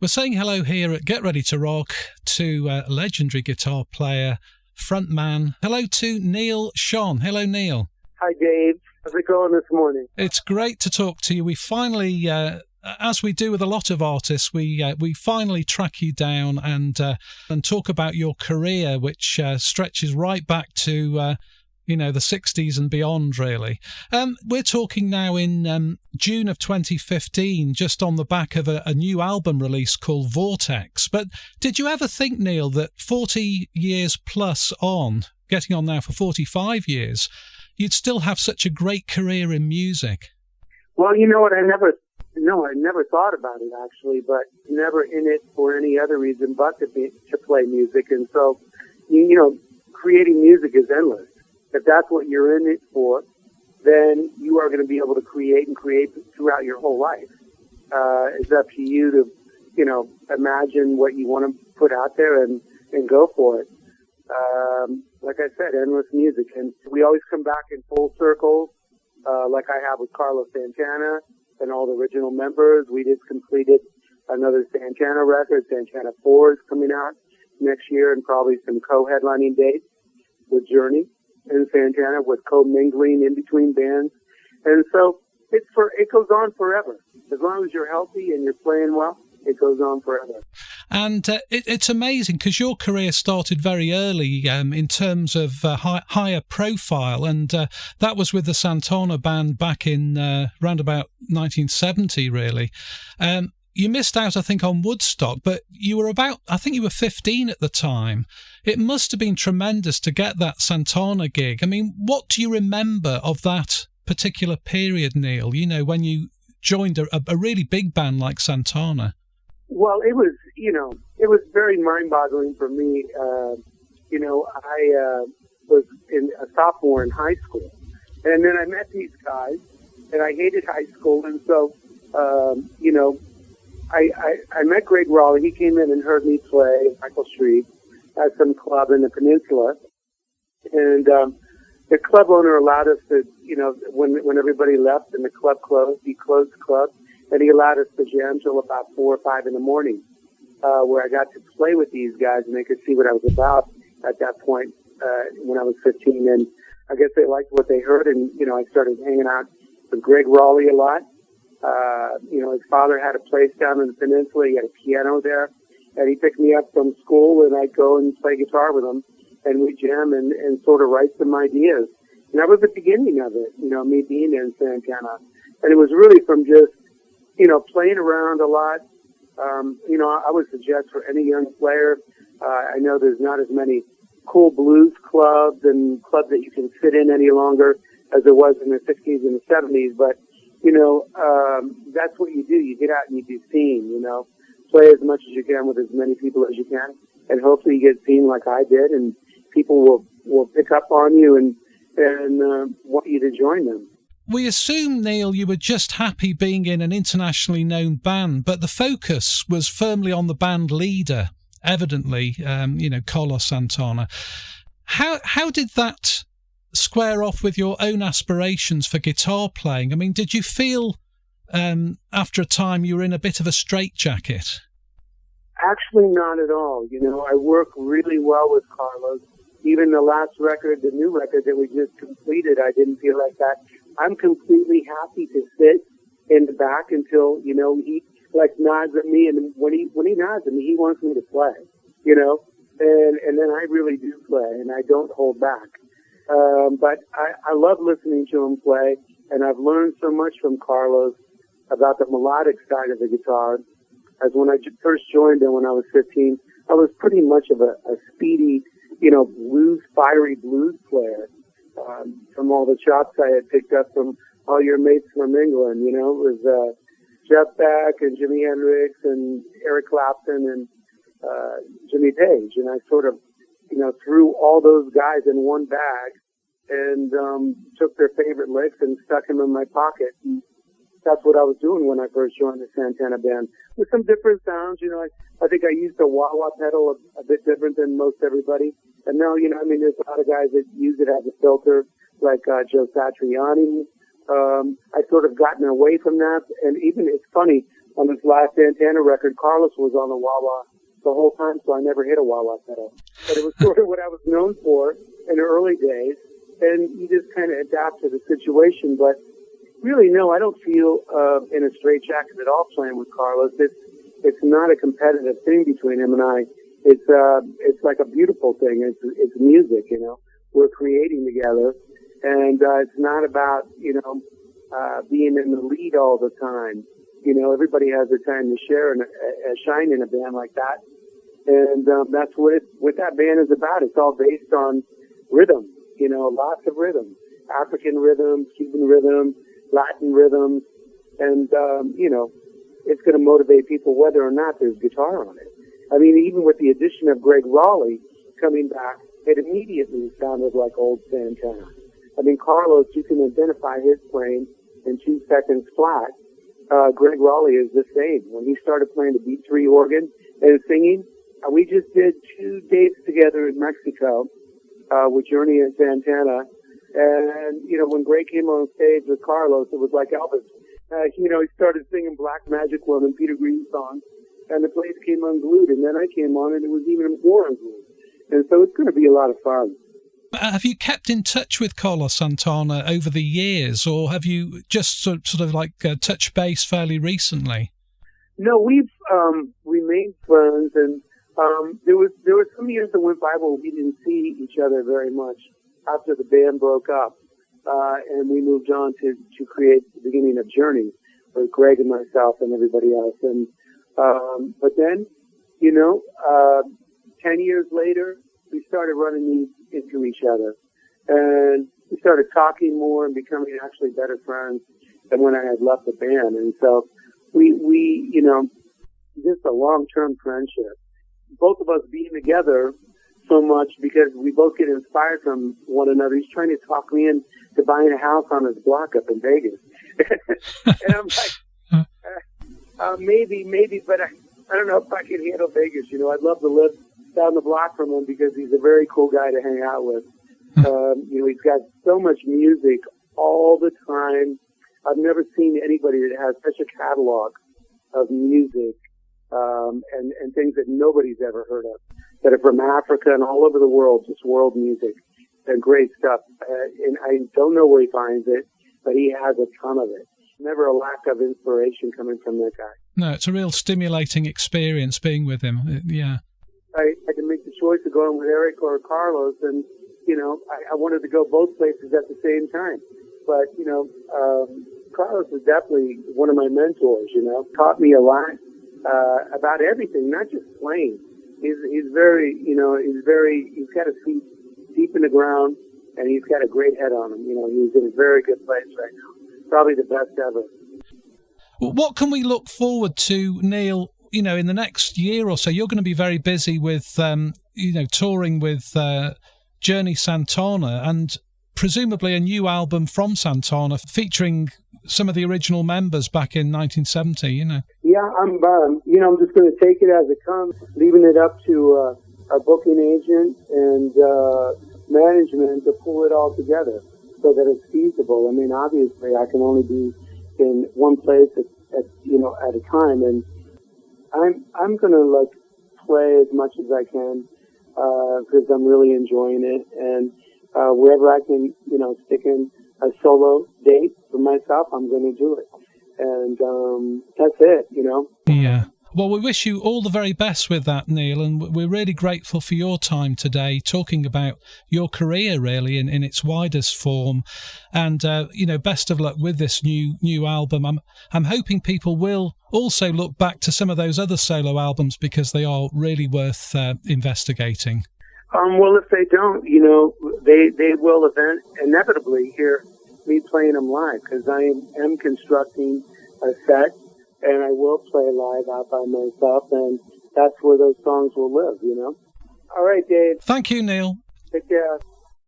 We're saying hello here at Get Ready to Rock to a legendary guitar player, frontman. Hello to Neal Schon. Hello, Neal. Hi, Dave. How's it going this morning? It's great to talk to you. We finally, as we do with a lot of artists, we finally track you down and talk about your career, which stretches right back to the 60s and beyond, really. We're talking now in June of 2015, just on the back of a new album release called Vortex. But did you ever think, Neal, that 40 years plus on, getting on now for 45 years, you'd still have such a great career in music? Well, you know what? I never thought about it, actually, but never in it for any other reason but to play music. And so, creating music is endless. If that's what you're in it for, then you are going to be able to create throughout your whole life. It's up to you to, imagine what you want to put out there and go for it. Like I said, endless music. And we always come back in full circle, like I have with Carlos Santana and all the original members. We just completed another Santana record. Santana 4 is coming out next year, and probably some co-headlining dates with Journey and Santana, with co-mingling in between bands. And so it goes on forever. As long as you're healthy and you're playing well, it goes on forever. And it's amazing because your career started very early in terms of higher profile, and that was with the Santana band back in round about 1970, really. You missed out, I think, on Woodstock, but you were 15 at the time. It must have been tremendous to get that Santana gig. I mean, what do you remember of that particular period, Neal, when you joined a really big band like Santana? Well, it was very mind-boggling for me. I was a sophomore in high school, and then I met these guys, and I hated high school, and so, I met Greg Raleigh. He came in and heard me play Michael Street at some club in the Peninsula, and the club owner allowed us to, when everybody left and the club closed, he closed the club, and he allowed us to jam till about 4 or 5 in the morning, where I got to play with these guys, and they could see what I was about at that point when I was 15. And I guess they liked what they heard, and I started hanging out with Greg Raleigh a lot. His father had a place down in the Peninsula. He had a piano there, and he picked me up from school, and I'd go and play guitar with him, and we'd jam and sort of write some ideas. And that was the beginning of it, me being in Santana. And it was really from just, playing around a lot. I would suggest for any young player, I know there's not as many cool blues clubs and clubs that you can fit in any longer as there was in the 60s and the 70s, but that's what you do. You get out and you do seen, play as much as you can with as many people as you can, and hopefully you get seen like I did, and people will pick up on you and want you to join them. We assume, Neal, you were just happy being in an internationally known band, but the focus was firmly on the band leader, evidently, Carlos Santana. How did that square off with your own aspirations for guitar playing? I mean, did you feel after a time you were in a bit of a straitjacket? Actually, not at all. I work really well with Carlos. Even the last record, the new record that we just completed, I didn't feel like that. I'm completely happy to sit in the back until, he nods at me, and when he nods at me, he wants me to play, and then I really do play, and I don't hold back. But I love listening to him play, and I've learned so much from Carlos about the melodic side of the guitar. As when I first joined him when I was 15, I was pretty much of a speedy, fiery blues player, from all the chops I had picked up from all your mates from England. It was Jeff Beck and Jimi Hendrix and Eric Clapton and Jimmy Page, and I sort of threw all those guys in one bag and took their favorite licks and stuck them in my pocket. And that's what I was doing when I first joined the Santana band, with some different sounds. I think I used a wah-wah pedal a bit different than most everybody. And now, there's a lot of guys that use it as a filter, like Joe Satriani. I sort of gotten away from that. And even, it's funny, on this last Santana record, Carlos was on the wah-wah the whole time, so I never hit a wah-wah pedal. But it was sort of what I was known for in the early days, and you just kind of adapt to the situation. But really, no, I don't feel in a straitjacket at all playing with Carlos. It's not a competitive thing between him and I. It's like a beautiful thing. It's music, you know. We're creating together, and it's not about, you know, being in the lead all the time. You know, everybody has their time to share and shine in a band like that. And that's what that band is about. It's all based on rhythm, you know, lots of rhythm. African rhythms, Cuban rhythms, Latin rhythms. And, you know, it's going to motivate people whether or not there's guitar on it. I mean, even with the addition of Greg Raleigh coming back, it immediately sounded like old Santana. I mean, Carlos, you can identify his playing in 2 seconds flat. Greg Raleigh is the same. When he started playing the B3 organ and singing, we just did 2 dates together in Mexico with Journey and Santana. And, you know, when Greg came on stage with Carlos, it was like Elvis. You know, he started singing Black Magic Woman, Peter Green songs, and the place came unglued. And then I came on, and it was even more unglued. And so it's going to be a lot of fun. Have you kept in touch with Carlos Santana over the years, or have you just sort of like touched base fairly recently? No, we've remained friends, and there was some years that went by where we didn't see each other very much after the band broke up, and we moved on to create the beginning of Journey with Greg and myself and everybody else. And but then, you know, 10 years later, we started running into each other, and we started talking more and becoming actually better friends than when I had left the band. And so we you know, just a long-term friendship. Both of us being together so much because we both get inspired from one another. He's trying to talk me into buying a house on his block up in Vegas. And I'm like, maybe, but I don't know if I can handle Vegas. You know, I'd love to live down the block from him because he's a very cool guy to hang out with. You know, he's got so much music all the time. I've never seen anybody that has such a catalog of music and things that nobody's ever heard of, that are from Africa and all over the world, just world music and great stuff. And I don't know where he finds it, but he has a ton of it. Never a lack of inspiration coming from that guy. No, it's a real stimulating experience being with him. Yeah. I had to make the choice of going with Eric or Carlos, and, you know, I wanted to go both places at the same time. But, you know, Carlos is definitely one of my mentors, you know, taught me a lot about everything, not just playing. He's very, you know, he's got his feet deep in the ground, and he's got a great head on him. You know, he's in a very good place right now. Probably the best ever. Well, what can we look forward to, Neal? You know, in the next year or so, you're going to be very busy with, you know, touring with Journey Santana, and presumably a new album from Santana featuring some of the original members back in 1970. You know. Yeah, I'm just going to take it as it comes, leaving it up to our booking agent and management to pull it all together so that it's feasible. I mean, obviously, I can only be in one place at a time, and I'm gonna like play as much as I can because I'm really enjoying it, and wherever I can, you know, stick in a solo date for myself, I'm going to do it, and that's it, you know. Yeah. Well, we wish you all the very best with that, Neal, and we're really grateful for your time today, talking about your career really in its widest form, and you know, best of luck with this new album. I'm hoping people will also look back to some of those other solo albums because they are really worth investigating. Well, if they don't, you know, they will inevitably hear me playing them live because I am constructing a set. And I will play live out by myself, and that's where those songs will live, you know? All right, Dave. Thank you, Neal. Take care.